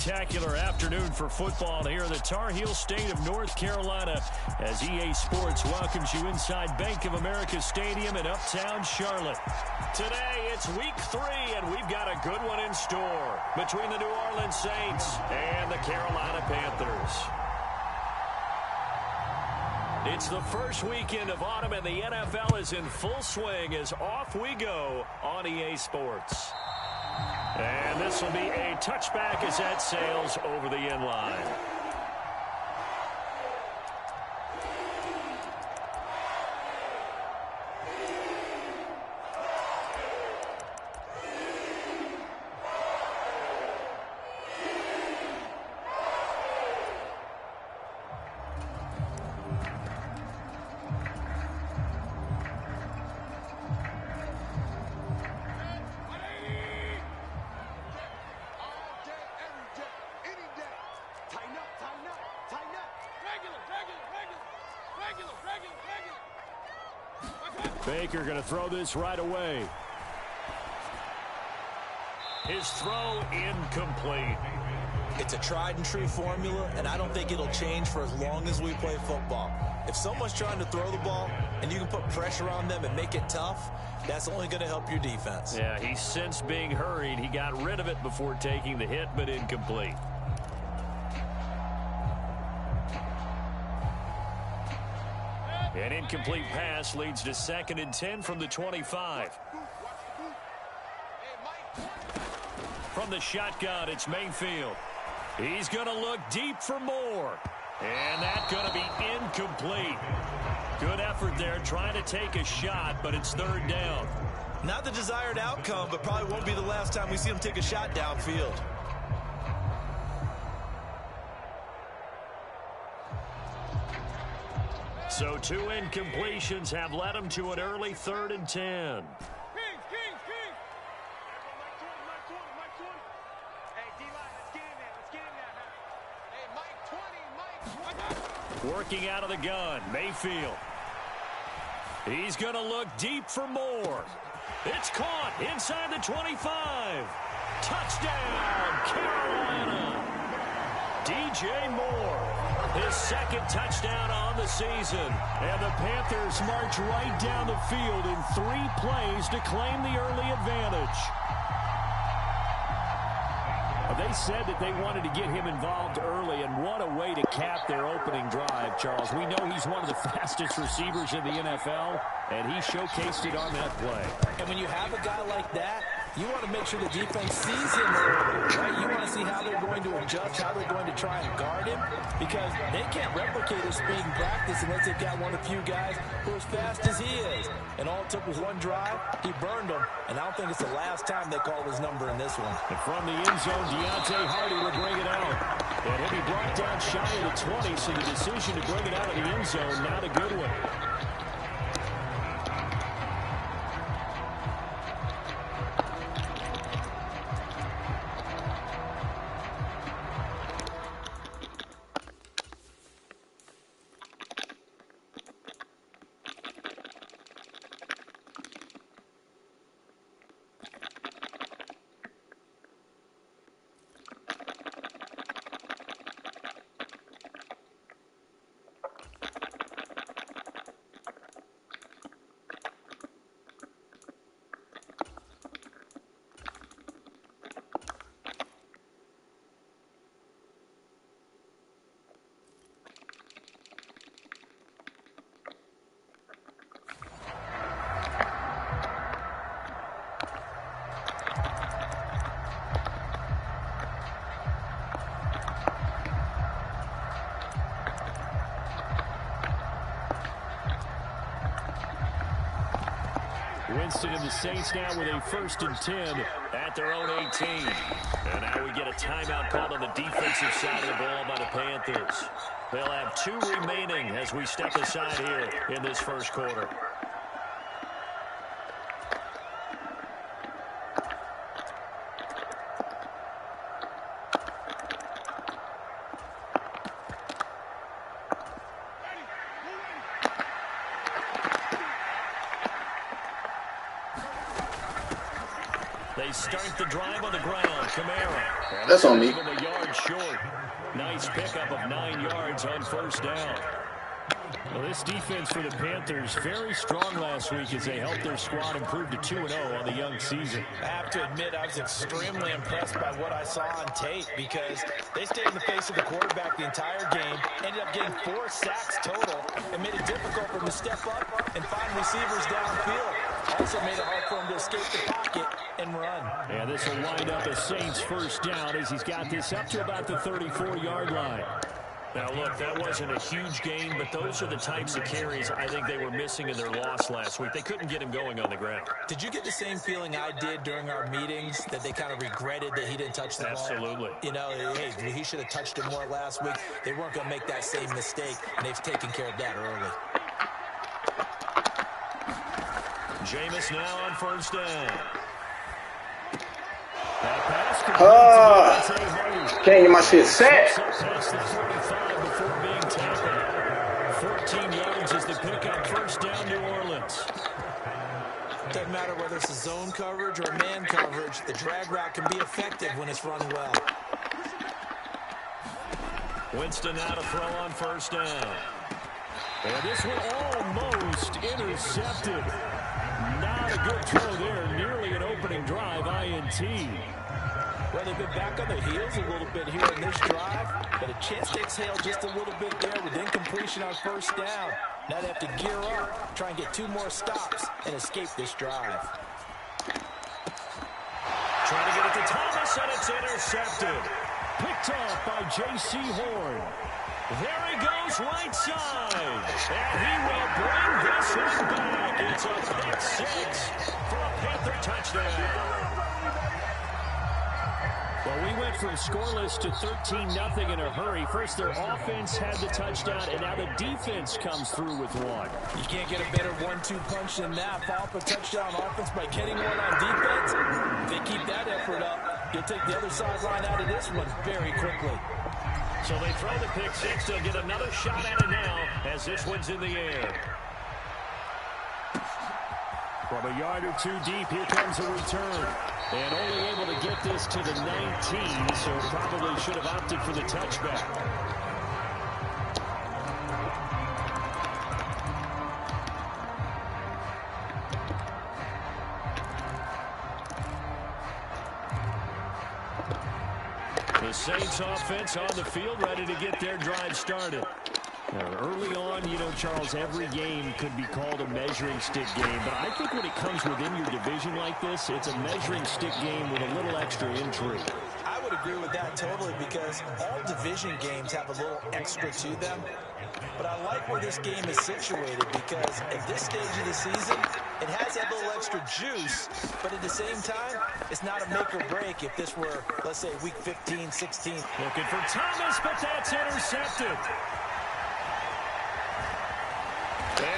Spectacular afternoon for football here in the Tar Heel state of North Carolina as EA Sports welcomes you inside Bank of America Stadium in Uptown Charlotte. Today it's week 3 and we've got a good one in store between the New Orleans Saints and the Carolina Panthers. It's the first weekend of autumn and the NFL is in full swing as off we go on EA Sports. And this will be a touchback as that sails over the end line. Baker going to throw this right away. His throw incomplete. It's a tried and true formula, and I don't think it'll change for as long as we play football. If someone's trying to throw the ball and you can put pressure on them and make it tough, that's only going to help your defense. Yeah, he sensed being hurried. He got rid of it before taking the hit, but incomplete. An incomplete pass leads to 2nd and 10 from the 25. From the shotgun, it's Mayfield. He's going to look deep for more. And that's going to be incomplete. Good effort there trying to take a shot, but it's 3rd down. Not the desired outcome, but probably won't be the last time we see him take a shot downfield. So 2 incompletions have led him to an early 3rd and 10. Working out of the gun, Mayfield. He's going to look deep for more. It's caught inside the 25. Touchdown, Carolina. DJ Moore. His 2nd touchdown on the season. And the Panthers march right down the field in 3 plays to claim the early advantage. They said that they wanted to get him involved early, and what a way to cap their opening drive, Charles. We know he's one of the fastest receivers in the NFL, and he showcased it on that play. And when you have a guy like that, you want to make sure the defense sees him early, right? You want to see how they're going to adjust, how they're going to try and guard him, because they can't replicate his speed in practice unless they've got one of the few guys who are as fast as he is. And all it took was one drive. He burned them, and I don't think it's the last time they called his number in this one. And from the end zone, Deontay Hardy will bring it out. And he'll be brought down shy of the 20, so the decision to bring it out of the end zone, not a good one. Winston and the Saints now with a 1st and 10 at their own 18. And now we get a timeout called on the defensive side of the ball by the Panthers. They'll have 2 remaining as we step aside here in this first quarter. They they start the drive on the ground. Kamara. That's on me. Give him a yard short. Nice pickup of 9 yards on first down. Well, this defense for the Panthers, very strong last week as they helped their squad improve to 2-0 on the young season. I have to admit, I was extremely impressed by what I saw on tape because they stayed in the face of the quarterback the entire game, ended up getting 4 sacks total, and made it difficult for him to step up and find receivers downfield. Also made it hard for him to escape the pocket and run. Yeah, this will wind up a Saints first down as he's got this up to about the 34-yard line. Now, look, that wasn't a huge game, but those are the types of carries I think they were missing in their loss last week. They couldn't get him going on the ground. Did you get the same feeling I did during our meetings, that they kind of regretted that he didn't touch the ball? Absolutely. You know, hey, he should have touched it more last week. They weren't going to make that same mistake, and they've taken care of that early. Jameis now on first down. Can't get my shit set. Past the 45 before being tackled. 14 yards as they pick up first down, New Orleans. Doesn't matter whether it's a zone coverage or man coverage, the drag route can be effective when it's run well. Winston now to throw on first down. And this one almost intercepted. Not a good throw there. Nearly an opening drive, INT. Well, they've been back on their heels a little bit here in this drive, but a chance to exhale just a little bit there with incompletion on first down. Now they have to gear up, try and get 2 more stops, and escape this drive. Trying to get it to Thomas, and it's intercepted. Picked off by J.C. Horn. There he goes right side. And he will bring this one back. It's a pick 6 for a Panther touchdown. Well, we went from scoreless to 13-0 in a hurry. First, their offense had the touchdown, and now the defense comes through with one. You can't get a better 1-2 punch than that. Follow up a touchdown offense by getting one on defense. If they keep that effort up, you'll take the other sideline out of this one very quickly. So they throw the pick 6. They'll get another shot at it now as this one's in the air. From a yard or 2 deep, here comes a return. And only able to get this to the 19, so probably should have opted for the touchback. The Saints offense on the field, ready to get their drive started. Early on, you know, Charles, every game could be called a measuring stick game. But I think when it comes within your division like this, it's a measuring stick game with a little extra intrigue. I would agree with that totally because all division games have a little extra to them. But I like where this game is situated because at this stage of the season, it has that little extra juice. But at the same time, it's not a make or break if this were, let's say, week 15, 16. Looking for Thomas, but that's intercepted.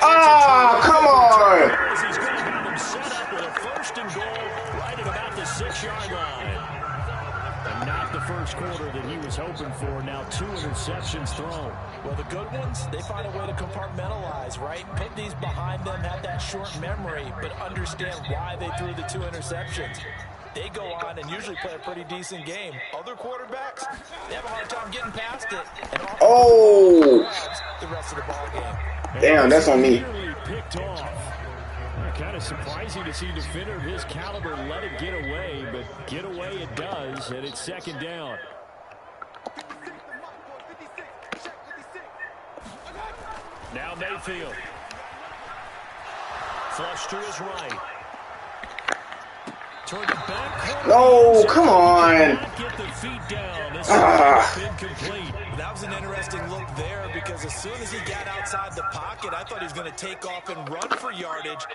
Ah, come on! He's going to have him set up with a first and goal right at about the 6-yard line. And not the first quarter that he was hoping for. Now 2 interceptions thrown. Well, the good ones, they find a way to compartmentalize, right? Put these behind them, have that short memory, but understand why they threw the 2 interceptions. They go on and usually play a pretty decent game. Other quarterbacks, they have a hard time getting past it. And the rest of the ball game. Damn, that's on me. Picked off. Kind of surprising to see a defender of his caliber let it get away, but get away it does, and it's second down. Now Mayfield. Flush to his right. Toward the back corner. No, come on. Get the feet down. This incomplete. That was an interesting look there because as soon as he got outside the pocket, I thought he was going to take off and run for yardage.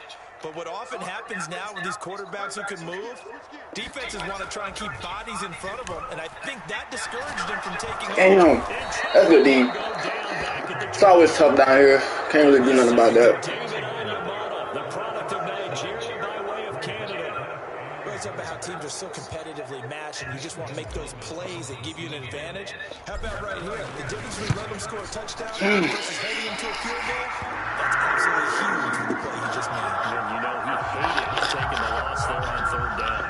But what often happens now with these quarterbacks who can move, defenses want to try and keep bodies in front of them, and I think that discouraged him from taking Damn, that's good, D. It's always tough down here. Can't really do nothing about that. The product of Nigeria by way of Canada. It's about how teams are so competitively matched, and you just want to make those plays that give you an advantage. How about right here? The difference between letting them score a touchdown versus heading them to a field goal? That's absolutely huge with the play he just made. And you know he hated taking the loss there on third down.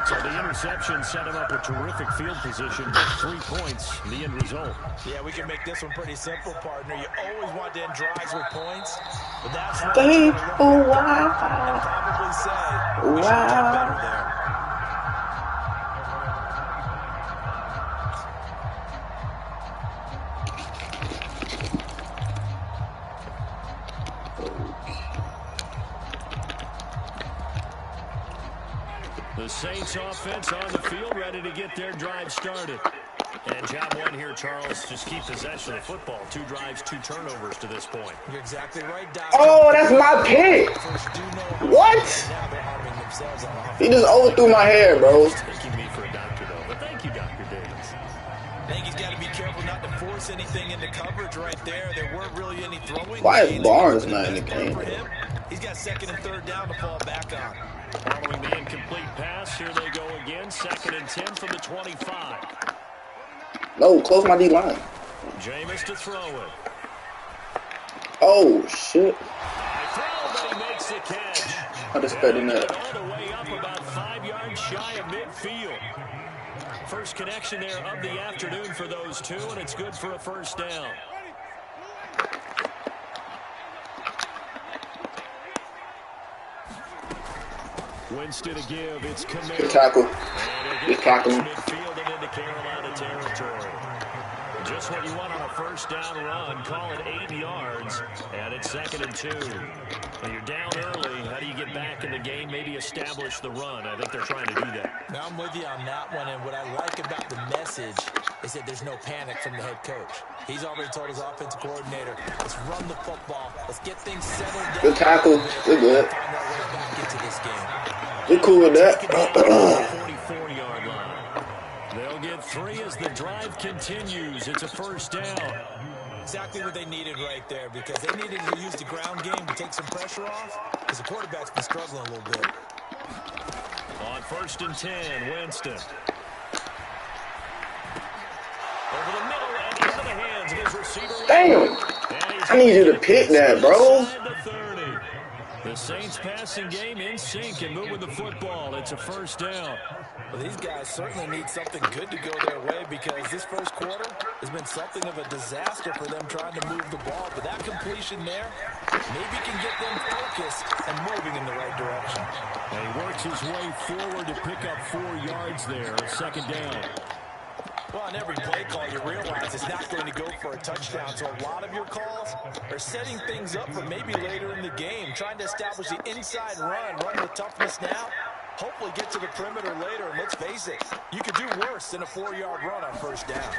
So the interception set him up with terrific field position, but 3 points, the end result. Yeah, we can make this one pretty simple, partner. You always want to end drives with points, but that's Wow. probably say we should have done better there. The Saints offense on the field, ready to get their drive started. And job one here, Charles, just keep possession of the football. 2 drives, 2 turnovers to this point. You're exactly right, Doc. Oh, that's my pick. What? He just overthrew my hair, bro. Taking me for a doctor, though. But thank you, Dr. Davis. I think he's got to be careful not to force anything into coverage right there. There weren't really any throwing. Why is Barnes not in the game? He's got 2nd and 3rd down to fall back on. Following the incomplete pass, here they go again. 2nd and 10 from the 25. No, close my D-line. Jameis to throw it. Oh, shit. But he makes the catch. I just expecting that. All the way up about 5 yards shy of midfield. First connection there of the afternoon for those 2, and it's good for a first down. Winston to give. It's Camaro. Good tackle. Good tackle. Midfield and into Carolina territory. Just what you want on a first down run. Call it 8 yards, and it's 2nd and 2. When you're down early, how do you get back in the game? Maybe establish the run. I think they're trying to do that. Now I'm with you on that one, and what I like about the message is that there's no panic from the head coach. He's already told his offensive coordinator, let's run the football. Let's get things settled down. Good tackle. Good, good. Find our way back into this game. We're cool with that. 44-yard line. They'll get 3 as the drive continues. It's a first down. Exactly what they needed right there, because they needed to use the ground game to take some pressure off, because the quarterback's been struggling a little bit. On 1st and 10, Winston. Over the middle and into the hands of his receiver. Damn. I need you to pick that, bro. The Saints passing game in sync and moving the football. It's a first down. Well, these guys certainly need something good to go their way, because this first quarter has been something of a disaster for them trying to move the ball. But that completion there maybe can get them focused and moving in the right direction. And he works his way forward to pick up 4 yards there. 2nd down. Well, on every play call, you realize it's not going to go for a touchdown. So a lot of your calls are setting things up for maybe later in the game, trying to establish the inside run with toughness now. Hopefully get to the perimeter later, and let's face it, you could do worse than a 4-yard run on first down.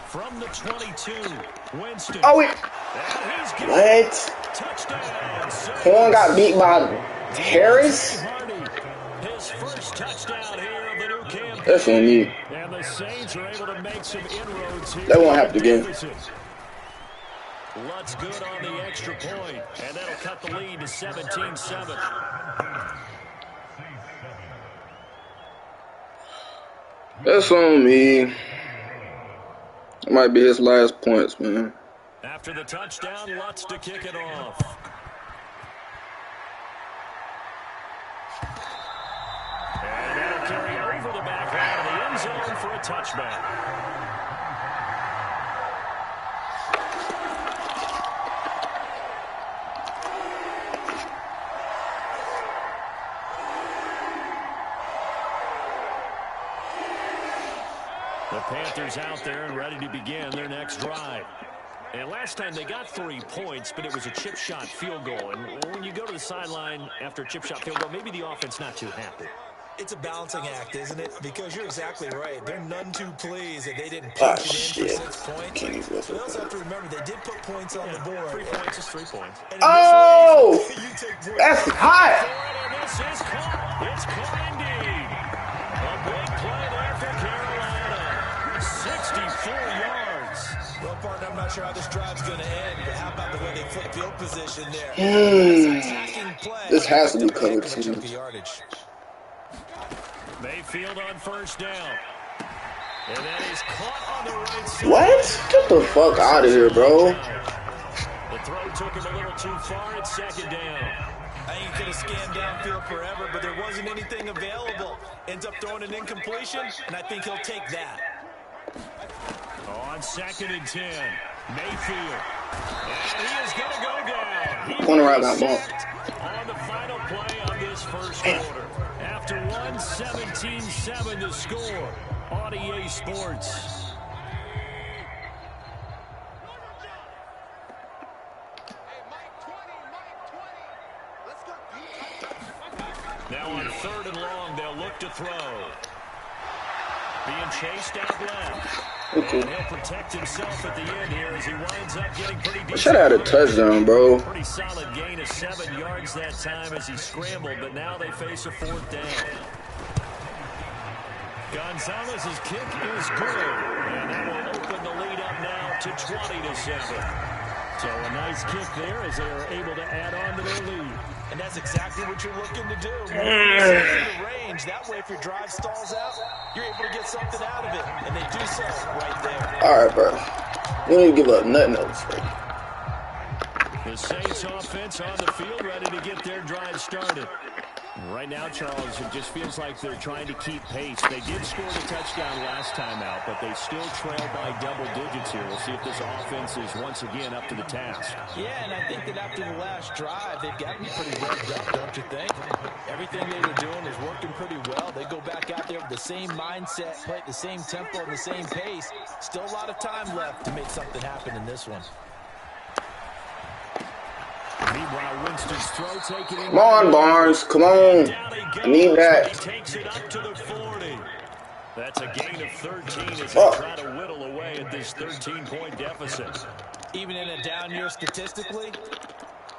From the 22, Winston. Oh, wait. What? Touchdown. Horn got beat by Harris? His first touchdown here of the new campaign. That's on me. And the Saints are able to make some inroads here. They won't have to get. Lutz good on the extra point, and that'll cut the lead to 17-7. That's on me. It might be his last points, man. After the touchdown, Lutz to kick it off. And that'll carry over the back line of the end zone for a touchback. The Panthers out there and ready to begin their next drive. And last time they got 3 points, but it was a chip shot field goal. And when you go to the sideline after a chip shot field goal, maybe the offense not too happy. It's a balancing act, isn't it? Because you're exactly right. They're none too pleased that they didn't punch it in for 6 points. But they also have to remember they did put points on the board. 3 points is 3 points. Oh! That's hot! And this is caught. It's caught indeed. A big play there for Carolina. 64 yards. Well, partner, I'm not sure how this drive's going to end, but how about the way they flip field position there? This has to be covered too. Mayfield on first down. And that is caught on the right side. What? Get the fuck out of here, bro. The throw took him a little too far. It's 2nd down. I think he could have scanned downfield forever, but there wasn't anything available. Ends up throwing an incompletion, and I think he'll take that. On 2nd and 10, Mayfield. And he is going to go down. He Corner right was now, sacked on the final play of this first quarter. After 17-7 to score on EA Sports. Now on 3rd and long, they'll look to throw. Being chased out left. And he'll protect himself at the end here as he winds up getting pretty deep. Should have had a touchdown, bro. Pretty solid gain of 7 yards that time as he scrambled, but now they face a 4th down. Gonzalez's kick is good, and that will open the lead up now to 20-7. So a nice kick there as they are able to add on to their lead. And that's exactly what you're looking to do. The range. That way, if your drive stalls out, you're able to get something out of it. And they do so right there. All right, bro. We don't even give up nothing else. The Saints offense on the field ready to get their drive started. Right now, Charles, it just feels like they're trying to keep pace. They did score the touchdown last time out, but they still trail by double digits here. We'll see if this offense is once again up to the task. Yeah, and I think that after the last drive, they've got to be pretty revved up, don't you think? Everything they were doing is working pretty well. They go back out there with the same mindset, play at the same tempo and the same pace. Still a lot of time left to make something happen in this one. Meanwhile, Winston's throw taken in. Come on, Barnes. Come on. I need that. He takes it up to the 40. That's a gain of 13 as they try to whittle away at this 13-point deficit. Even in a down year statistically,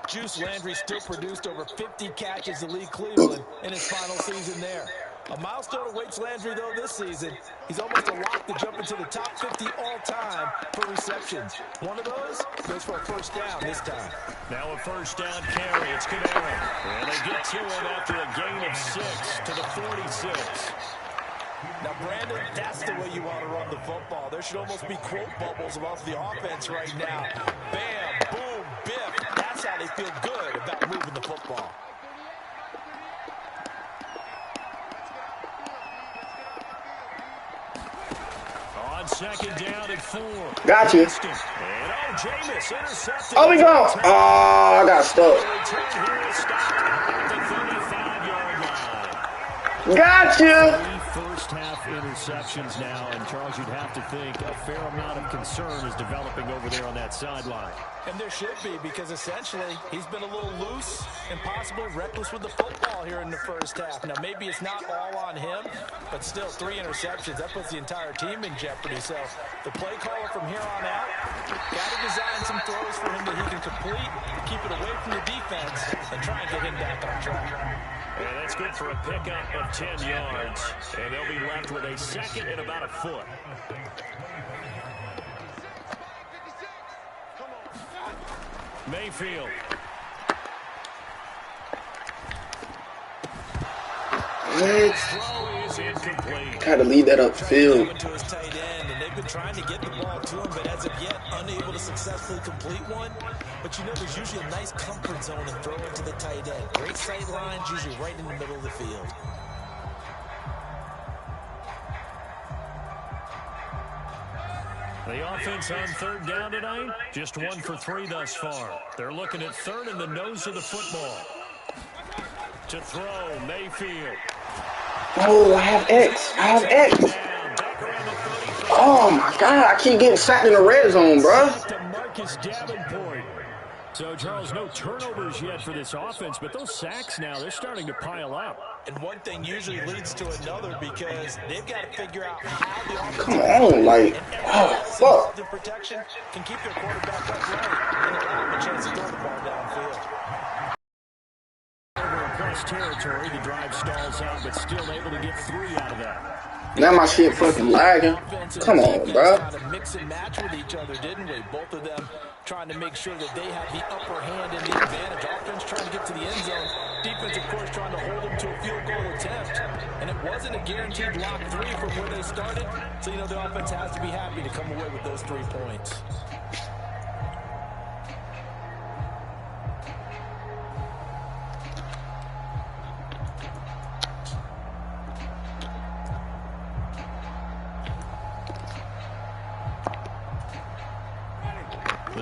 Juice Landry still produced over 50 catches to lead Cleveland in his final season there. A milestone awaits Landry, though, this season. He's almost a lock to jump into the top 50 all-time for receptions. One of those goes for a 1st down this time. Now a 1st down carry. It's Kamara. And they get to him after a gain of 6 to the 46. Now, Brandon, that's the way you want to run the football. There should almost be quote bubbles about the offense right now. Bam, boom, biff. That's how they feel good about moving the football. On 2nd down at 4. Got you. And Jameis intercepted. Oh, we go. Oh, I got stuck. Return here is stopped at the 35-yard line. Got you. First-half interceptions now, and Charles, you'd have to think a fair amount of concern is developing over there on that sideline. And there should be, because essentially he's been a little loose and possibly reckless with the football here in the first half. Now, maybe it's not all on him, but still 3 interceptions. That puts the entire team in jeopardy. So the play caller from here on out got to design some throws for him that he can complete, keep it away from the defense, and try and get him back on track. And that's good for a pickup of 10 yards. And they'll be left with a 2nd and about a foot. Mayfield. What? Throw is incomplete. Got to lead that upfield. To his tight end, and they've been trying to get the ball to him, but as of yet, unable to successfully complete one. But you know, there's usually a nice comfort zone in throwing to the tight end. Great sight lines, usually right in the middle of the field. The offense on 3rd down tonight, just 1 for 3 thus far. They're looking at 3rd in the nose of the football. To throw, Mayfield. Oh, I have X. I have X. Oh, my God. I keep getting sacked in the red zone, bro. So, Charles, no turnovers yet for this offense, but those sacks now, they're starting to pile up. And one thing usually leads to another because they've got to figure out how the offense... Come on, like, oh, fuck. ...the protection can keep their quarterback upright and allow him a chance to throw the ball downfield. Across territory, the drive stalls out, but still able to get 3 out of that. Now my shit fucking lagging. Come on, bro. Kind of mix and match with each other, didn't we? Both of them trying to make sure that they have the upper hand and the advantage. Offense trying to get to the end zone. Defense, of course, trying to hold them to a field goal attempt. And it wasn't a guaranteed block 3 from where they started. So, you know, the offense has to be happy to come away with those 3 points.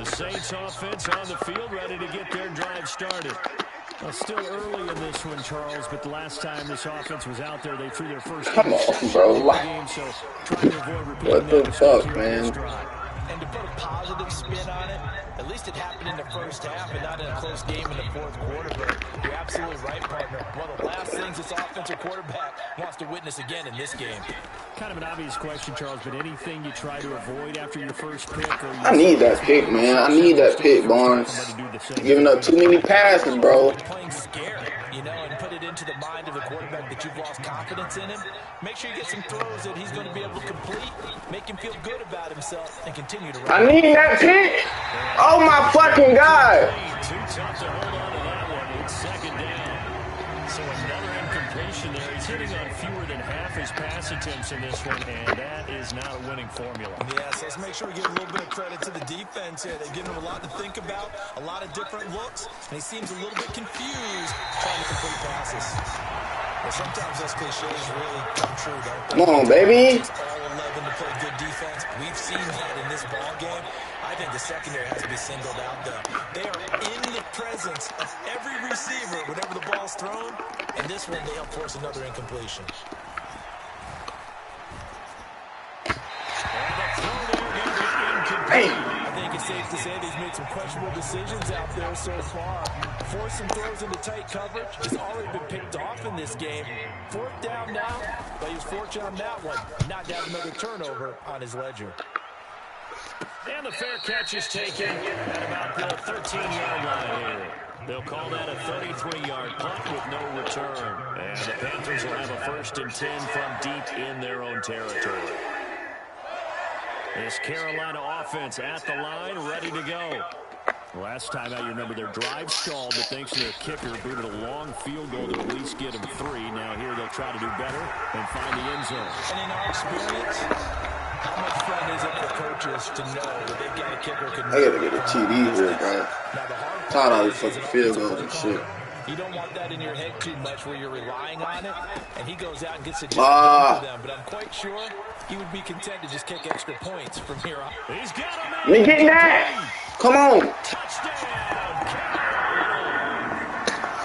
The Saints offense on the field, ready to get their drive started. Well, still early in this one, Charles, but the last time this offense was out there, they threw their first on, bro. game, so trying to avoid repeating What the fuck, man? And to put a positive spin on it, at least it happened in the first half and not in a close game in the fourth quarter. But you're absolutely right, partner. One of the last things this offensive quarterback wants to witness again in this game. Kind of an obvious question, Charles, but anything you try to avoid after your first pick? I need that pick, man. I need that pick, Barnes. Giving up too many passes, bro. Playing scared, you know, and put it into the mind of the quarterback that you've lost confidence in him. Make sure you get some throws that he's going to be able to complete, make him feel good about himself, and continue to run. I need that pick. Oh, my fucking God. Too tough to hold on to that one. It's second down. So another incompletion there. He's hitting on fewer than half his pass attempts in this one, and that is not a winning formula. Yes, let's make sure we give a little bit of credit to the defense here. They've given him a lot to think about, a lot of different looks, and he seems a little bit confused trying to complete passes. But sometimes those cliches really come true, don't they? Come on, baby. It's all 11 to play good defense. We've seen that in this ball game. I think the secondary has to be singled out, though. They are in the presence of every receiver whenever the ball's thrown, and this one they help force another incompletion. Hey. I think it's safe to say that he's made some questionable decisions out there so far. Forced some throws into tight coverage. He's already been picked off in this game. Fourth down now, but he was fortunate on that one. Not to have another turnover on his ledger. And the fair catch is taken at about the 13-yard line here. They'll call that a 33-yard punt with no return. And the Panthers will have a 1st and 10 from deep in their own territory. This Carolina offense at the line, ready to go. Last time out, you remember their drive stalled, but thanks to their kicker, booted a long field goal to at least get them 3. Now here they'll try to do better and find the end zone. And in our experience, how much fun is it for coaches to know that they've got a kicker who can... I gotta get a TD here, bro. Tired of all these fucking field goals and shit. You don't want that in your head too much where you're relying on it, and he goes out and gets a job for them. But I'm quite sure he would be content to just kick extra points from here on. He's got him. Let me get that. Come on. Touchdown.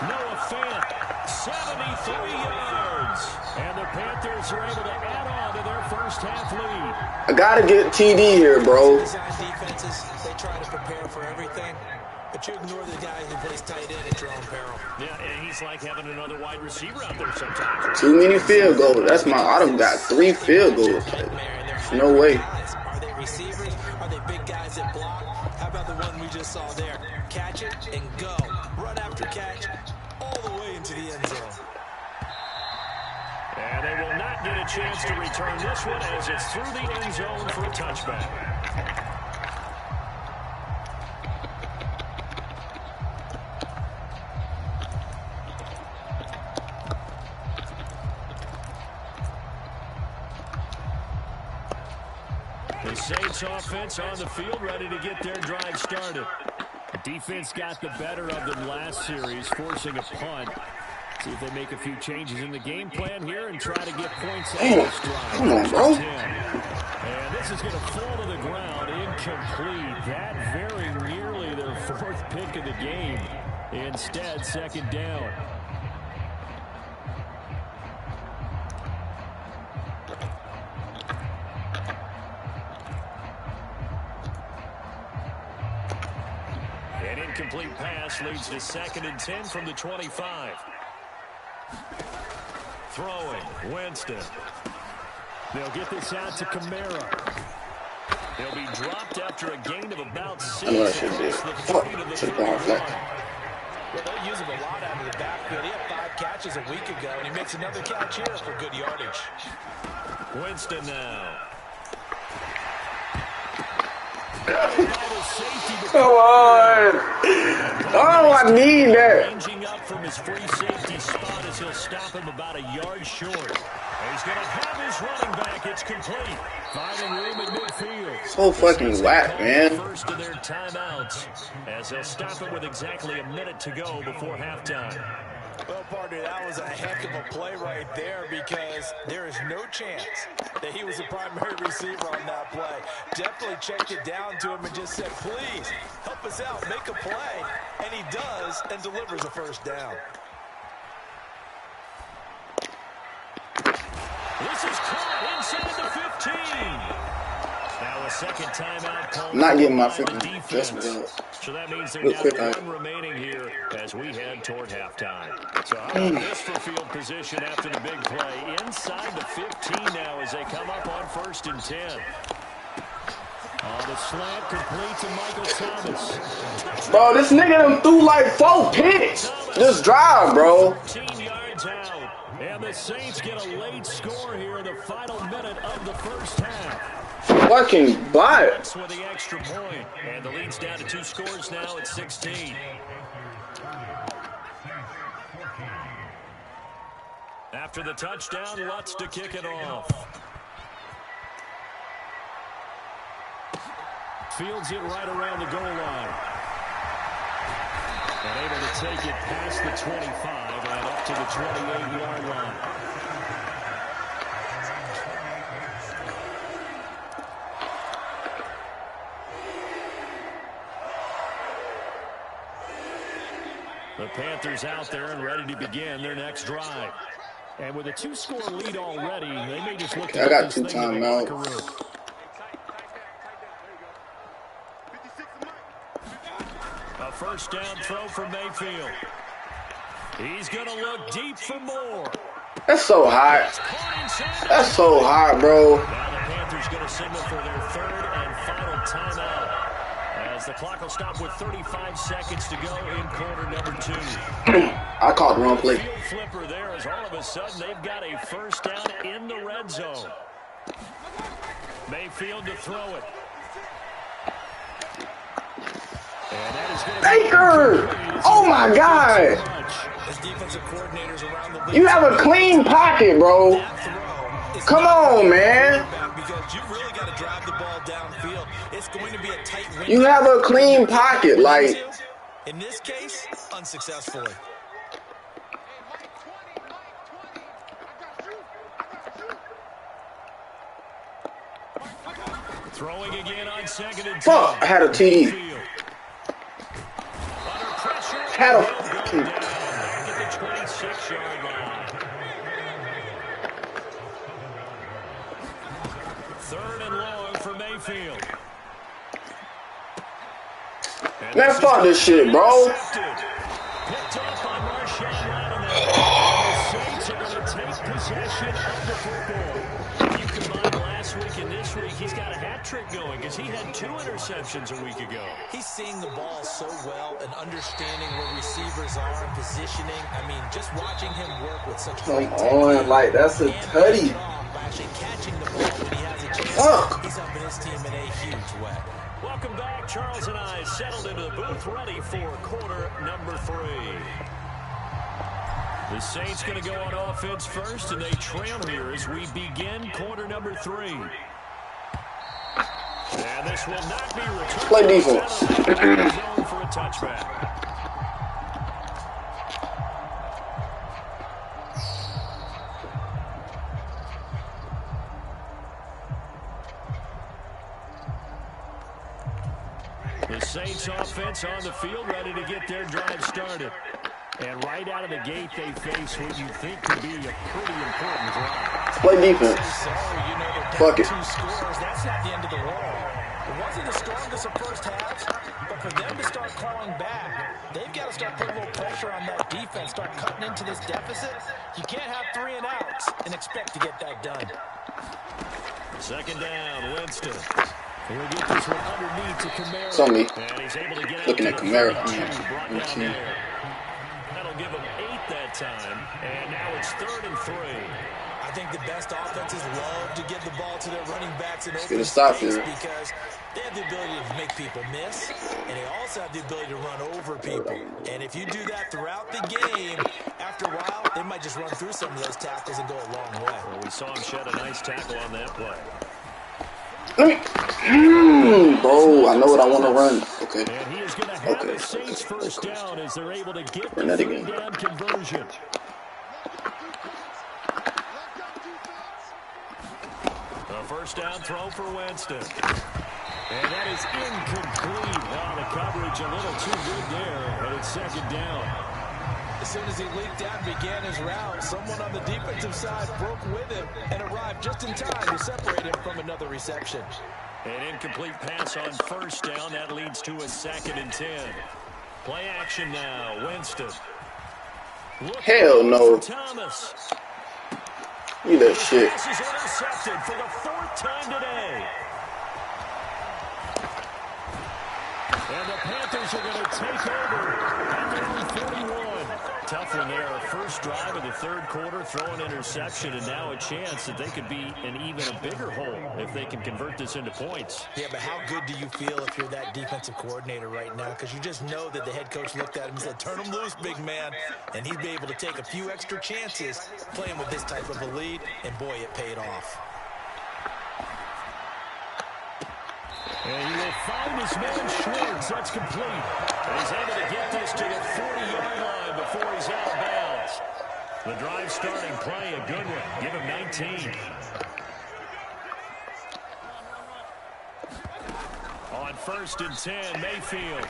Noah Fant, 73 yards. And the Panthers are able to add on to their first half lead. I gotta get TD here, bro. Defenses, they try to prepare for everything. But you ignore the guy who plays tight end at your own peril. Yeah, and he's like having another wide receiver out there sometimes. Too many field goals. That's my. I done got 3 field goals. No way. Are they receivers? Are they big guys that block? How about the one we just saw there? Catch it and go. Run after catch all the way into the end zone. And they will not get a chance to return this one as it's through the end zone for a touchback. The Saints offense on the field, ready to get their drive started. Defense got the better of them last series, forcing a punt. See if they make a few changes in the game plan here and try to get points out of this drive. Come on, bro. And this is going to fall to the ground, incomplete. That very nearly their 4th pick of the game. Instead, 2nd down. An incomplete pass leads to 2nd and 10 from the 25. Throwing, Winston. They'll get this out to Kamara. They'll be dropped after a gain of about 6. I know I should do. Fuck. Should go off that. Well, they'll use him a lot out of the backfield. He had 5 catches a week ago, and he makes another catch here for good yardage. Winston now. Come on. Oh, I need that. Ranging up from his free safety spot as he'll stop him about a yard short. He's going to have his running back. It's complete. Finding room at midfield. So fucking whack, man. First of their timeouts as they'll stop it with exactly a minute to go before halftime. Well, partner, that was a heck of a play right there because there is no chance that he was the primary receiver on that play. Definitely checked it down to him and just said, please, help us out, make a play. And he does and delivers a first down. This is caught inside the 15. Now a second timeout call. I'm not getting my freaking adjustment up. So that means they're down one remaining here as we head toward halftime. So how about this for field position after the big play? Inside the 15 now as they come up on 1st and 10. On the slant, complete to Michael Thomas. Bro, this nigga done threw like 4 picks. Just drive, bro. 14 yards out. And the Saints get a late score here in the final minute of the first half. Fucking bot. With the extra point. And the lead's down to 2 scores now at 16. After the touchdown, Lutz to kick it off. Fields it right around the goal line. And able to take it past the 25 and up to the 28-yard line. The Panthers out there and ready to begin their next drive. And with a 2-score lead already, they may just look to I got 2 timeouts. A first down throw for Mayfield. He's going to look deep for more. That's so hot. That's so hot, bro. Now the Panthers going to signal for their 3rd and final timeout. As the clock will stop with 35 seconds to go in quarter number 2. I caught the wrong play. Field flipper there as all of a sudden they've got a first down in the red zone. Mayfield to throw it. And that is going to Baker! Oh my God! His defensive coordinators around the league. You have a clean pocket, bro. Come on, man. Because you really got to drive the ball downfield. It's going to be a tight window. You have a clean pocket, like. In this case, unsuccessfully. throwing again on 2nd and 10. Fuck, I had a TD. Had a fucking. Back at the 26-yard line. 3rd and long for Mayfield. Man, fuck this shit, bro. Picked off by Marshawn Lattimore. The Saints are going to take possession of the football. You combine last week and this week, he's got a hat trick going because he had 2 interceptions a week ago. He's seeing the ball so well and understanding where receivers are and positioning. I mean, just watching him work with such great technique. Like, that's a tutty. Actually catching the ball when he has a chance. Fuck. He's helping his team in a huge way. Welcome back. Charles and I settled into the booth ready for quarter number 3. The Saints going to go on offense first, and they trail here as we begin quarter number 3. And this will not be returned. Play defense. For a touchback. The Saints offense on the field, ready to get their drive started. And right out of the gate, they face what you think could be a pretty important drive. Play defense. Fuck it. 2 scores, that's not the end of the world. It wasn't the strongest of first halves, but for them to start clawing back, they've got to start putting a little pressure on that defense, start cutting into this deficit. You can't have 3 and outs and expect to get that done. 2nd down, Winston. He'll get this one underneath to Kamara. It's on me. And he's able to get Looking out at to Kamara. That'll give him 8 that time. And now it's 3rd and 3. I think the best offenses love to give the ball to their running backs in open stop space here. because they have the ability to make people miss, and they also have the ability to run over people. And if you do that throughout the game, after a while, they might just run through some of those tackles and go a long way. Well, we saw him shed a nice tackle on that play. Let me. Bro, I know what I want to run. Okay. Okay. And he is going to have the Saints first down as they're able to get the third down conversion. A first down throw for Winston. And that is incomplete. Wow, the coverage a little too good there, and it's second down. As soon as he leaped out and began his route, someone on the defensive side broke with him and arrived just in time to separate him from another reception. An incomplete pass on first down. That leads to a 2nd and 10. Play action now. Winston. Hell no. Thomas. You that shit. Pass is intercepted for the 4th time today. And the Panthers are going to take over at their own 41. Tough one there. First drive of the 3rd quarter, throw an interception, and now a chance that they could be in even a bigger hole if they can convert this into points. Yeah, but how good do you feel if you're that defensive coordinator right now? Because you just know that the head coach looked at him and said, turn him loose, big man. And he'd be able to take a few extra chances playing with this type of a lead, and boy, it paid off. And he will find his man Schwartz. That's complete. And he's able to get this to the 40-yard line before he's out of bounds. The drive starting play, a good one. Give him 19. On 1st and 10, Mayfield.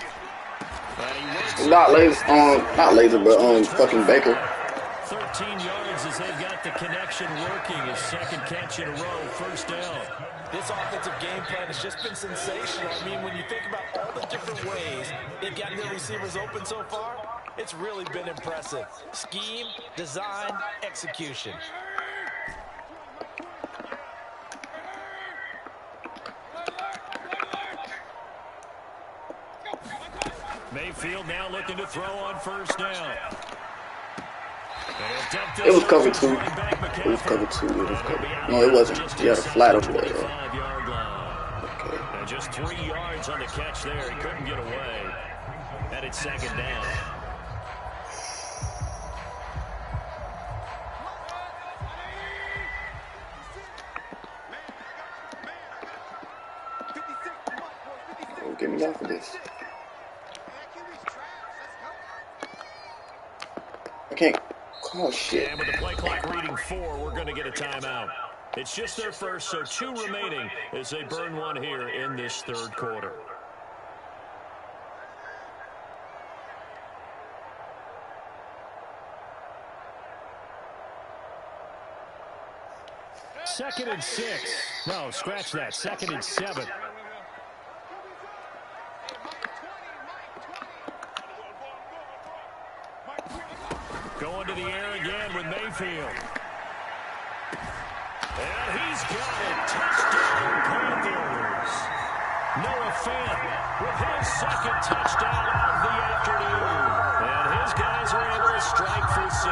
And he works not laser, but fucking Baker. 13 yards as they've got the connection working. His 2nd catch in a row, first down. This offensive game plan has just been sensational. I mean, when you think about all the different ways they've gotten their receivers open so far, it's really been impressive. Scheme, design, execution. Mayfield now looking to throw on first down. It was cover 2. It was cover 2. It was cover. No, it wasn't. He had a flat over there, though. Okay. And just 3 yards on the catch there. He couldn't get away. And it's 2nd down. Oh, get me off of this. I can't. Oh, shit. And with the play clock reading 4, we're going to get a timeout. It's just their first, so 2 remaining as they burn one here in this 3rd quarter. Second and 6. No, scratch that. 2nd and 7. Going to the air again with Mayfield. And he's got it. Touchdown, Panthers. Noah Fant with his 2nd touchdown of the afternoon. And his guys are able to strike for 6.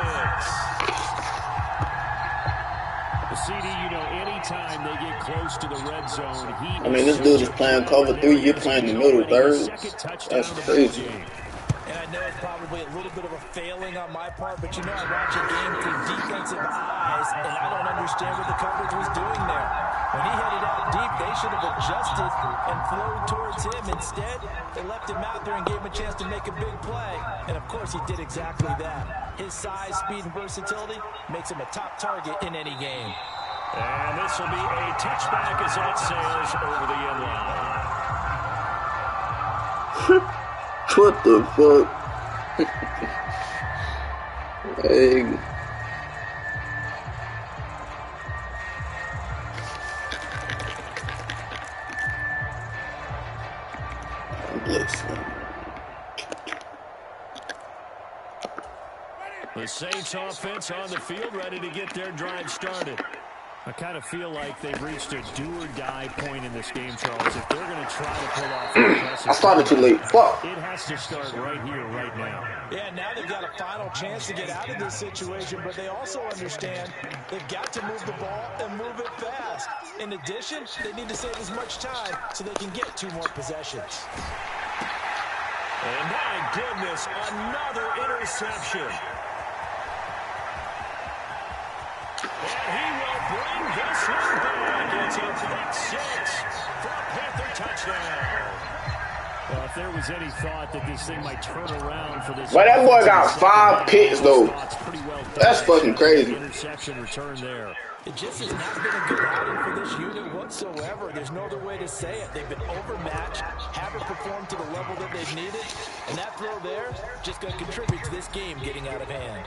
The CD, you know, anytime they get close to the red zone, I mean, this dude is playing cover 3. You're playing the middle third. That's crazy. And I know it's probably a little bit of a failing on my part, but you know I watch a game through defensive eyes, and I don't understand what the coverage was doing there. When he headed out deep, they should have adjusted and flowed towards him. Instead, they left him out there and gave him a chance to make a big play. And, of course, he did exactly that. His size, speed, and versatility makes him a top target in any game. And this will be a touchback as that sails over the end line. What the fuck? Hey. Blitz. The Saints offense on the field, ready to get their drive started. I kind of feel like they've reached a do-or-die point in this game, Charles. If they're going to try to pull off an impressive I started too late. Fuck. It has to start right here, right now. Yeah, now they've got a final chance to get out of this situation, but they also understand they've got to move the ball and move it fast. In addition, they need to save as much time so they can get 2 more possessions. And my goodness, another interception. And he will bring this one back. It's a pick 6 for a Panther touchdown. Well, if there was any thought that this thing might turn around for this... But that boy got 5 picks, though. That's fucking crazy. Interception return there. It just has not been a good outing for this unit whatsoever. There's no other way to say it. They've been overmatched, haven't performed to the level that they've needed, and that throw there just going to contribute to this game getting out of hand.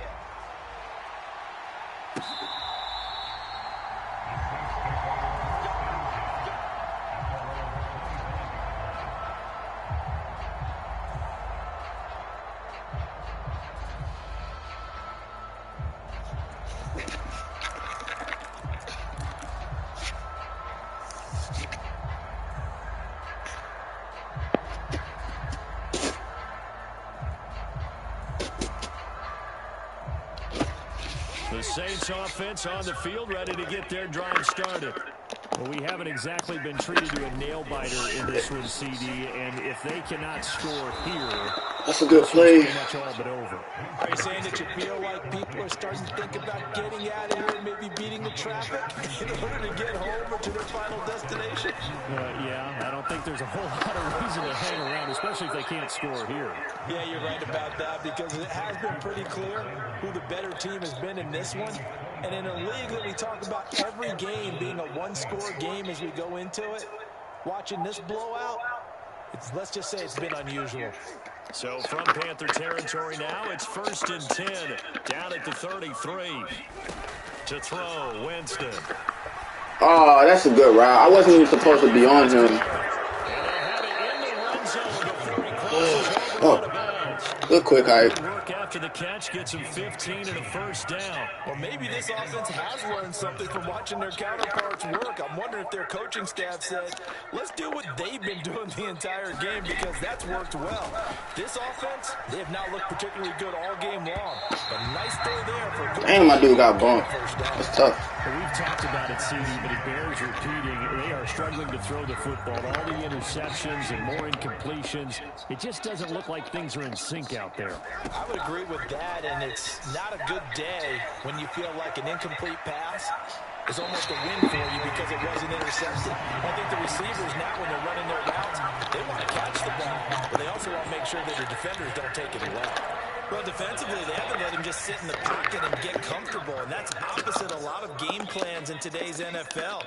The Saints offense on the field, ready to get their drive started. Well, we haven't exactly been treated to a nail-biter in this one, CD, and if they cannot score here, that's a good play. Pretty much all but over. Are you saying that you feel like people are starting to think about getting out of here and maybe beating the traffic in order to get home or to their final destination? Yeah, I don't think there's a whole lot of reason to hang around, especially if they can't score here. Yeah, you're right about that, because it has been pretty clear who the better team has been in this one. And in a league that we talk about every game being a one-score game as we go into it, watching this blowout, let's just say it's been unusual. So from Panther territory now, it's 1st and 10, down at the 33. To throw, Winston. Oh, that's a good route. I wasn't even supposed to be on him. Good quick hype. After the catch, gets him 15 and a first down. Well, maybe this offense has learned something from watching their counterparts work. I'm wondering if their coaching staff said, let's do what they've been doing the entire game, because that's worked well. This offense, they have not looked particularly good all game long. But nice throw there for a good. Damn, my dude got bumped. That's tough. Well, we've talked about it, CD, but it bears repeating. They are struggling to throw the football. All the interceptions and more incompletions. It just doesn't look like things are in sync out there. I would agree with that, and it's not a good day when you feel like an incomplete pass is almost a win for you because it wasn't intercepted. I think the receivers now, when they're running their routes, they want to catch the ball, but they also want to make sure that the defenders don't take it away. Well, defensively, they haven't let him just sit in the pocket and get comfortable, and that's opposite a lot of game plans in today's NFL.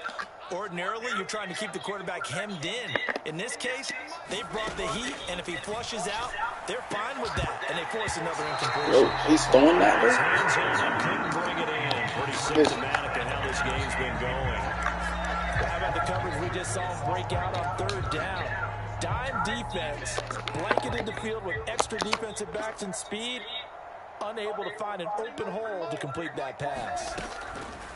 Ordinarily, you're trying to keep the quarterback hemmed in. In this case, they brought the heat, and if he flushes out, they're fine with that, and they force another incompletion. He's throwing that. Hands on, couldn't bring it in. Pretty symptomatic of how this game's been going. How about the coverage we just saw him break out on 3rd down? Dime defense, blanketed the field with extra defensive backs and speed, unable to find an open hole to complete that pass.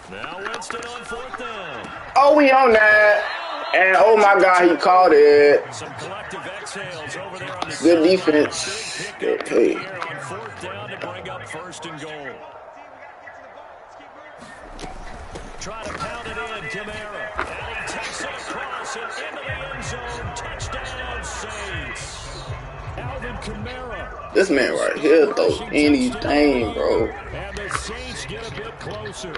Now Winston on 4th down. Oh, we on that. And oh my God, he called it. Some collective exhales over there on the good defense. Good play. On 4th down to bring up 1st and goal. Try to pound it in, Kamara. And he takes it across and into the end zone. Touchdown, Saints. Alvin Kamara. This man right here throws anything, bro. And the Saints get a bit closer.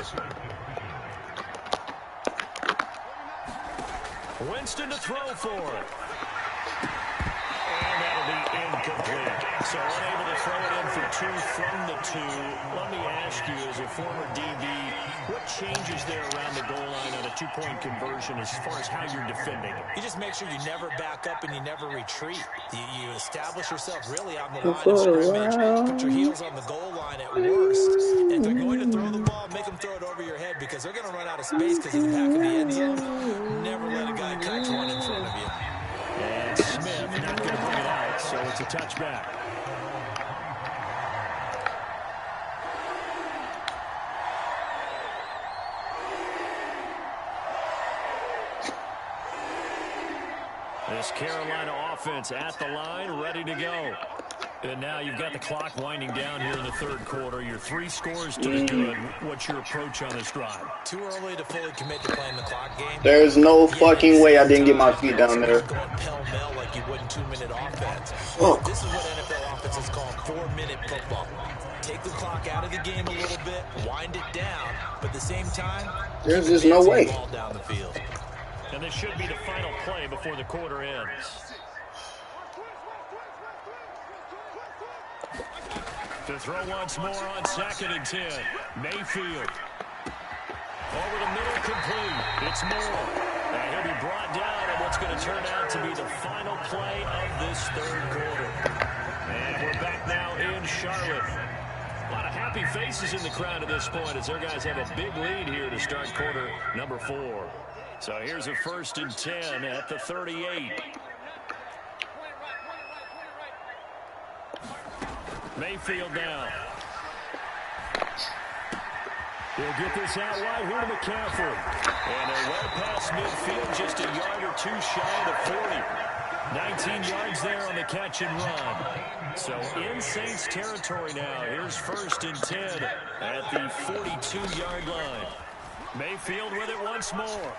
Winston to throw for it. And that'll be incomplete. So unable to throw it in for 2 from the 2. Let me ask you, as a former DB, what changes there around the goal line on a 2-point conversion as far as how you're defending it? You just make sure you never back up and you never retreat. You establish yourself really on the line of scrimmage. Put your heels on the goal line at worst. And if they're going to throw the ball, make them throw it over your head, because they're going to run out of space because of the back of the end zone. Never let a guy catch one in front of you. And Smith not going to bring it out, so it's a touchback. This Carolina offense at the line, ready to go. And now you've got the clock winding down here in the 3rd quarter. You're 3 scores to the good. What's your approach on this drive? Too early to fully commit to playing the clock game. There's no fucking way I didn't get my feet down there. Going pell-mell like you would in 2-minute offense. This is what NFL offenses call 4-minute football. Take the clock out of the game a little bit, wind it down, but at the same time, there's just no way. Ball down the field. And this should be the final play before the quarter ends. To throw once more on 2nd and 10. Mayfield. Over the middle, complete. It's Moore. And he'll be brought down on what's going to turn out to be the final play of this 3rd quarter. And we're back now in Charlotte. A lot of happy faces in the crowd at this point as their guys have a big lead here to start quarter number 4. So here's a 1st and 10 at the 38. Mayfield now. He'll get this out wide here to McCaffrey. And a well past midfield, just a yard or 2 shy of the 40. 19 yards there on the catch and run. So in Saints territory now. Here's 1st and 10 at the 42-yard line. Mayfield with it once more.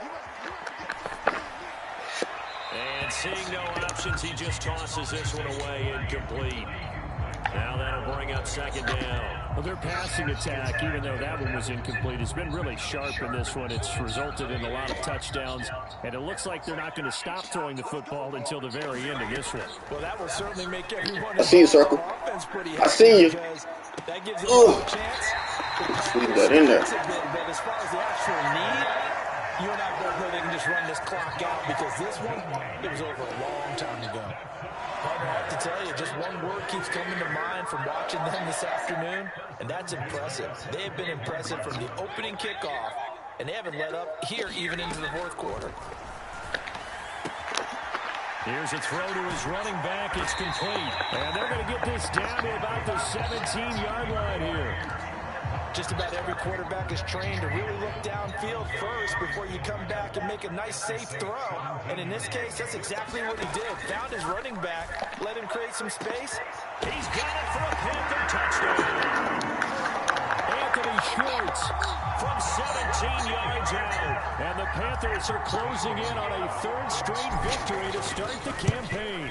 And seeing no options, he just tosses this one away, incomplete. Now that'll bring up 2nd down. Well, their passing attack, even though that one was incomplete, has been really sharp in this one. It's resulted in a lot of touchdowns, and it looks like they're not going to stop throwing the football until the very end of this one. Well, that will certainly make everyone I see you, Circle. I see you. That gives them a chance. Leave that in there. But as far as the actual need, you and I both know they can just run this clock out because this one, it was over a long time ago. Partner, I have to tell you, just one word keeps coming to mind from watching them this afternoon, and that's impressive. They have been impressive from the opening kickoff, and they haven't let up here even into the 4th quarter. Here's a throw to his running back. It's complete. And they're going to get this down to about the 17-yard line here. Just about every quarterback is trained to really look downfield first before you come back and make a nice, safe throw. And in this case, that's exactly what he did. Found his running back, let him create some space. He's got it for a Panther touchdown. Anthony Schwartz from 17 yards out. And the Panthers are closing in on a 3rd straight victory to start the campaign.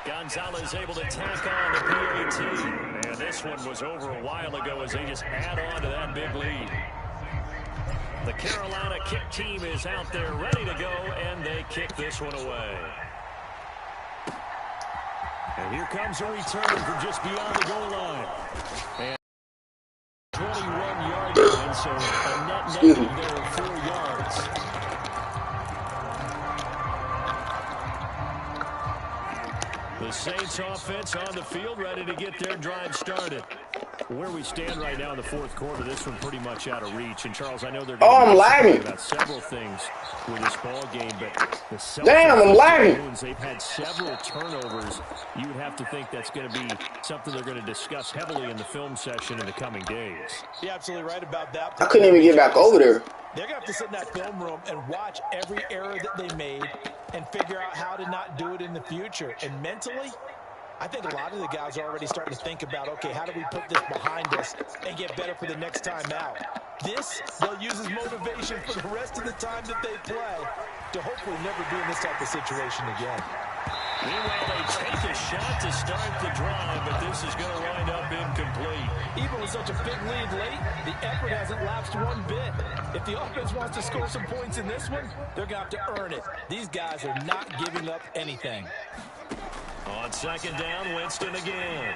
Gonzalez able to tack on the PAT. And this one was over a while ago as they just add on to that big lead. The Carolina kick team is out there ready to go, and they kick this one away. And here comes a return from just beyond the goal line. And 21-yard line, so a net negative there of 4 yards. The Saints offense on the field, ready to get their drive started. Where we stand right now in the 4th quarter, this one pretty much out of reach. And Charles, I know they're I'm lagging about several things with this ball game, but the damn, I'm lagging. They've had several turnovers. You would have to think that's going to be something they're going to discuss heavily in the film session in the coming days. You're absolutely right about that. I couldn't even get back over there. They're going to have to sit in that film room and watch every error that they made and figure out how to not do it in the future. And mentally, I think a lot of the guys are already starting to think about, okay, how do we put this behind us and get better for the next time out? This, they'll use as motivation for the rest of the time that they play to hopefully never be in this type of situation again. Meanwhile, they take a shot to start the drive, but this is going to wind up incomplete. Even with such a big lead late, the effort hasn't lapsed one bit. If the offense wants to score some points in this one, they're going to have to earn it. These guys are not giving up anything. On 2nd down, Winston again.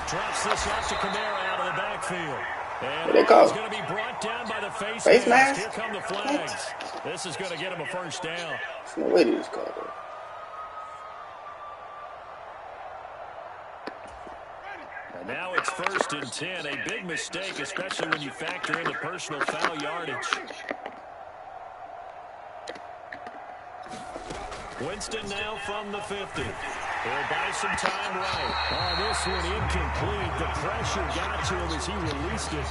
Drops this off to Kamara out of the backfield. And he's going to be brought down by the face mask. Here come the flags. This is going to get him a 1st down. There's no way this called it. And now it's 1st and 10. A big mistake, especially when you factor in the personal foul yardage. Winston now from the 50. He'll buy some time right. Oh, this one incomplete. The pressure got to him as he released it.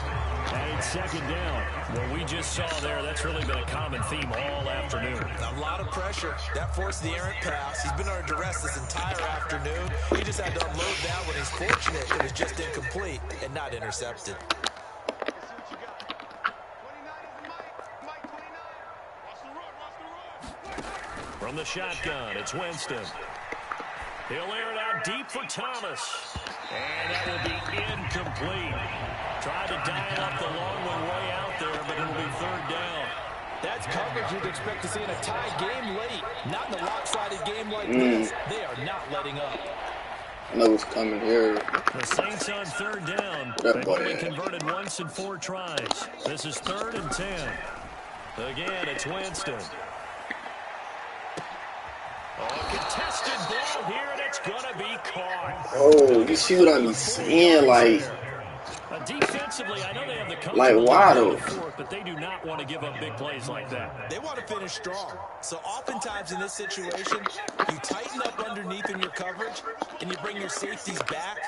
And it's 2nd down. What we just saw there, that's really been a common theme all afternoon. A lot of pressure. That forced the errant pass. He's been under duress this entire afternoon. He just had to unload that one. He's fortunate it was just incomplete and not intercepted. From the shotgun, it's Winston. He'll air it out deep for Thomas. And that will be incomplete. Tried to dial up the long one way out there, but it'll be 3rd down. That's coverage you'd expect to see in a tie game late. Not in a lopsided game like this. They are not letting up. I know what's coming here. The Saints on third down. They've only converted once in 4 tries. This is 3rd and 10. Again, it's Winston. Oh, contested ball here, and it's going to be caught. Oh, you see what I'm saying? Like, defensively, I know they have the coach like why though? But they do not want to give up big plays like that. They want to finish strong. So oftentimes in this situation, you tighten up underneath in your coverage, and you bring your safeties back.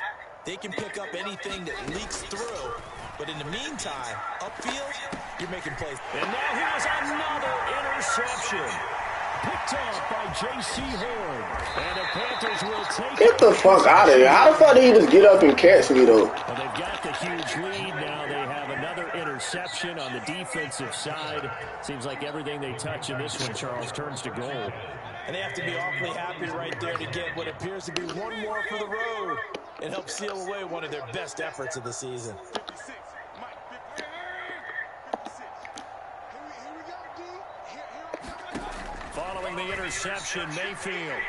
They can pick up anything that leaks through. But in the meantime, upfield, you're making plays. And now here's another interception. Picked off by J.C. Horn. And the Panthers will take Get the fuck out of here. How the fuck did he just get up and catch me, though? Well, they've got the huge lead. Now they have another interception on the defensive side. Seems like everything they touch in this one, Charles, turns to gold. And they have to be awfully happy right there to get what appears to be one more for the road. It helps seal away one of their best efforts of the season. Following the interception, Mayfield.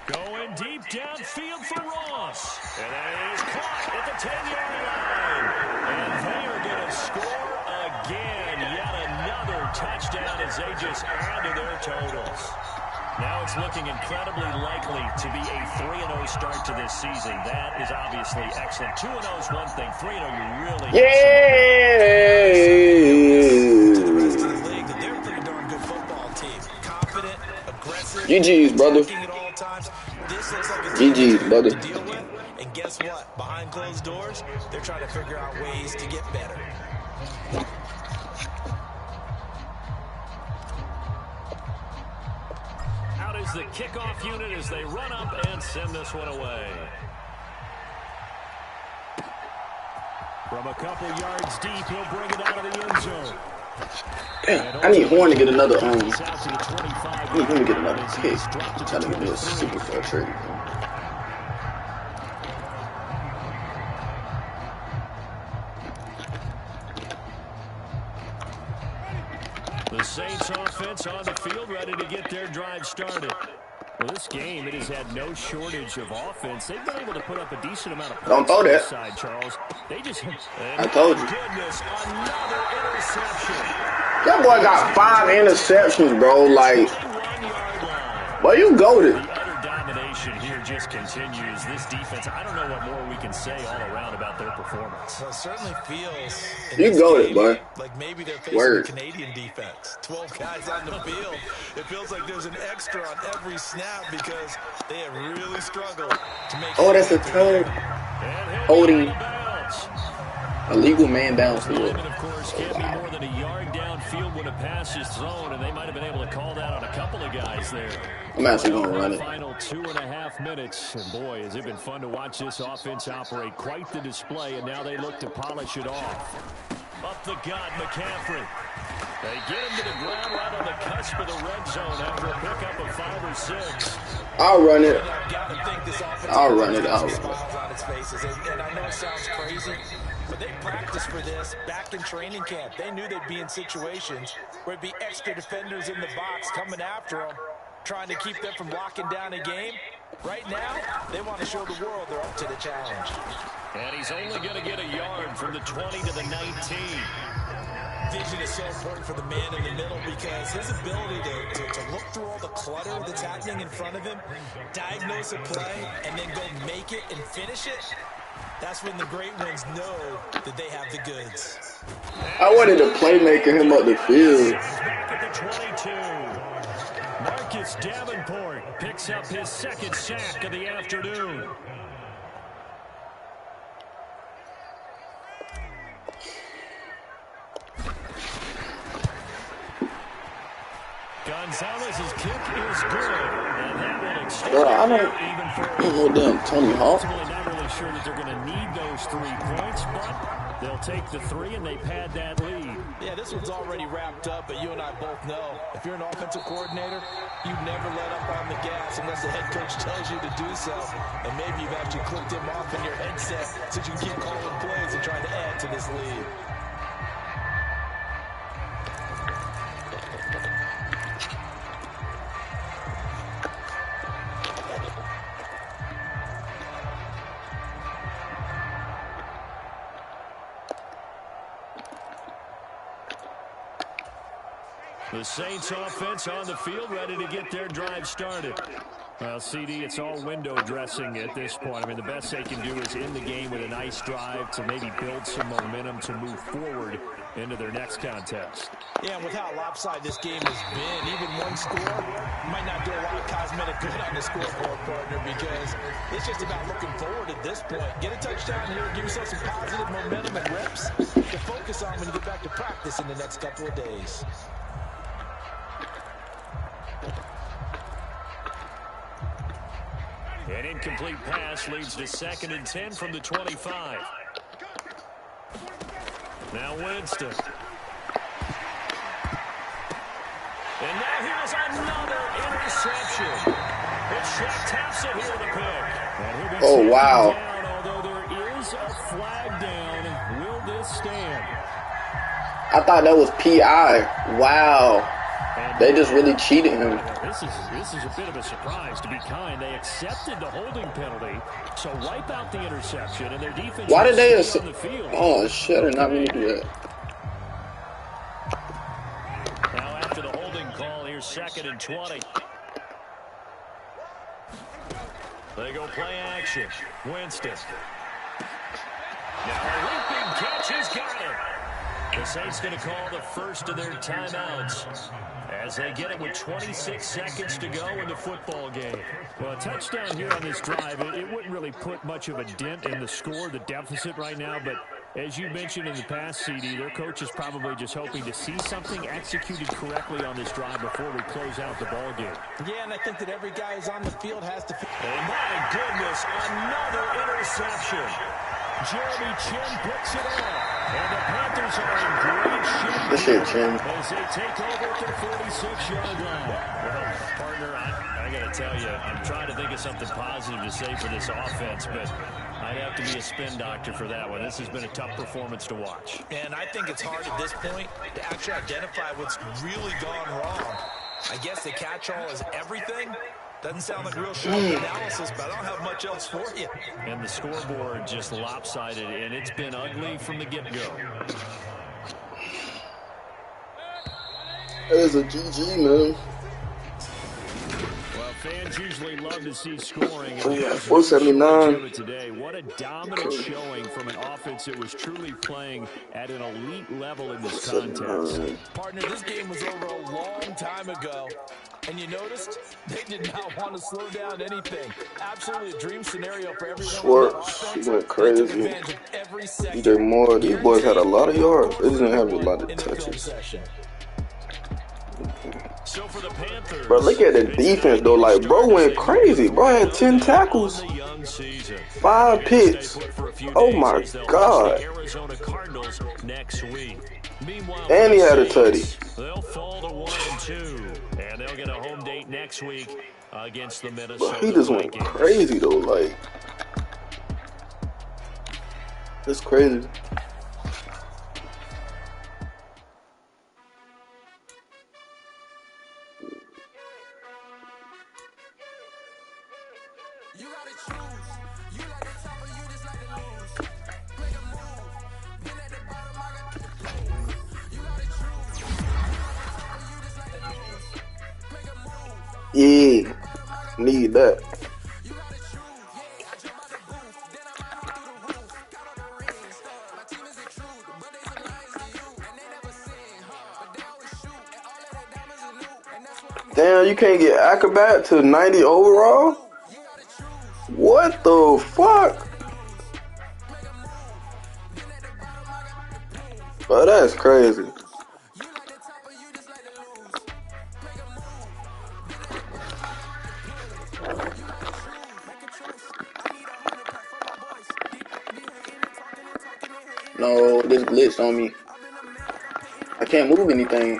Going deep downfield for Ross. And that is caught at the 10-yard line. And they are going to score again. Yet another touchdown as they just add to their totals. Now it's looking incredibly likely to be a 3-0 start to this season. That is obviously excellent. 2-0 is one thing. 3-0, you're really... GG's, brother. GG's, brother. And guess what? Behind closed doors, they're trying to figure out ways to get better. Out is the kickoff unit as they run up and send this one away. From a couple yards deep, he'll bring it out of the end zone. Damn, I need Horn to get another I need him to get another kick. I'm trying to get this super frustrating. The Saints offense on the field, ready to get their drive started. Well, this game, it has had no shortage of offense. They've been able to put up a decent amount of points. Don't throw that. Side, Charles. They just... I told you. Goodness, another interception. That boy got 5 interceptions, bro. Like, boy, you goated. The utter domination here just continues. This defense, I don't know what more we can say all around about their performance. Well, it certainly feels... You goated, boy. Like maybe they're facing a Canadian defense. 12 guys on the field. It feels like there's an extra on every snap because they have really struggled to make... Oh, that's a turn. Holding. Illegal man bounce. Of course, can't be more than a yard downfield when a pass is thrown, and they might have been able to call that on a couple of guys there. I'm actually going to run it. Final 2.5 minutes, and boy, has it been fun to watch this offense operate. Quite the display, and now they look to polish it off. Up the gut, McCaffrey. They get him to the ground right on the cusp of the red zone after a pickup of 5 or 6. I'll run it. I'll run it. And I know it sounds crazy, but they practiced for this back in training camp. They knew they'd be in situations where it'd be extra defenders in the box coming after them, trying to keep them from locking down a game. Right now, they want to show the world they're up to the challenge. And he's only going to get a yard from the 20 to the 19. Vision is so important for the man in the middle because his ability to look through all the clutter that's happening in front of him, diagnose a play, and then go make it and finish it, that's when the great ones know that they have the goods. I wanted to playmaker him up the field. At the 22, Marcus Davenport picks up his second sack of the afternoon. Gonzalez's kick is good, and that will extend even further. Damn, Tony Hawk. Not really sure that they're going to need those 3 points, but they'll take the 3 and they pad that lead. Yeah, this one's already wrapped up, but you and I both know if you're an offensive coordinator, you never let up on the gas unless the head coach tells you to do so. And maybe you've actually clicked him off in your headset so you can keep calling plays and trying to add to this lead. The Saints offense on the field, ready to get their drive started. Well, CD, it's all window dressing at this point. I mean, the best they can do is end the game with a nice drive to maybe build some momentum to move forward into their next contest. Yeah, and with how lopsided this game has been, even one score might not do a lot of cosmetic good on the scoreboard, partner, because it's just about looking forward at this point. Get a touchdown here, give yourself some positive momentum and reps to focus on when you get back to practice in the next couple of days. An incomplete pass leads to 2nd and 10 from the 25. Now Winston. And now here's another interception. It's Shaq taps it here to pick. Oh, wow. Down, although there is a flag down. Will this stand? I thought that was PI. Wow. They just really cheated him. This is a bit of a surprise, to be kind. They accepted the holding penalty, so wipe out the interception, and their defense. Why did they on the field. Oh shit! I did not mean to do that. Now after the holding call, here's 2nd and 20. They go play action. Winston. Now a leaping catch, he's got it. The Saints going to call the first of their timeouts as they get it with 26 seconds to go in the football game. Well, a touchdown here on this drive, it wouldn't really put much of a dent in the score, the deficit right now, but as you mentioned in the past, CD, their coach is probably just hoping to see something executed correctly on this drive before we close out the ball game. Yeah, and I think that every guy who's on the field has to... And my goodness, another interception. Jeremy Chin picks it off. And the Panthers are in great shape. This shit, Chin. As they take over at the 46-yard line. Well, partner, I got to tell you, I'm trying to think of something positive to say for this offense, but I'd have to be a spin doctor for that one. This has been a tough performance to watch. And I think it's hard at this point to actually identify what's really gone wrong. I guess the catch-all is everything. Doesn't sound like real sharp analysis, but I don't have much else for you. And the scoreboard just lopsided, and it's been ugly from the get-go. It's a GG, man. Well, fans usually love to see scoring. Oh, yeah, 479. Today, what a dominant showing from an offense that was truly playing at an elite level in this contest. Partner, this game was over a long time ago. And you noticed they did not want to slow down anything. Absolutely a dream scenario for everyone. Schwartz, he went crazy. DJ Moore, these boys had a lot of yards. They didn't have a lot of touches. So for the Panthers, bro, look at the defense though. Like, bro went crazy. Bro had 10 tackles, 5 picks. Oh my god. And he had a tutty. They'll fall to 1-2, and they'll get a home date next week against the Minnesota. But he just went crazy though. Like, it's crazy. Yeah, need that. Damn, you can't get Acrobat to 90 overall? What the fuck? Bro, that's crazy. No, this glitched on me. I can't move anything.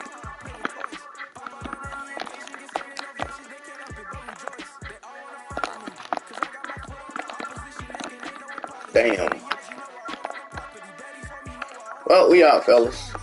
Damn. Well, we out, fellas.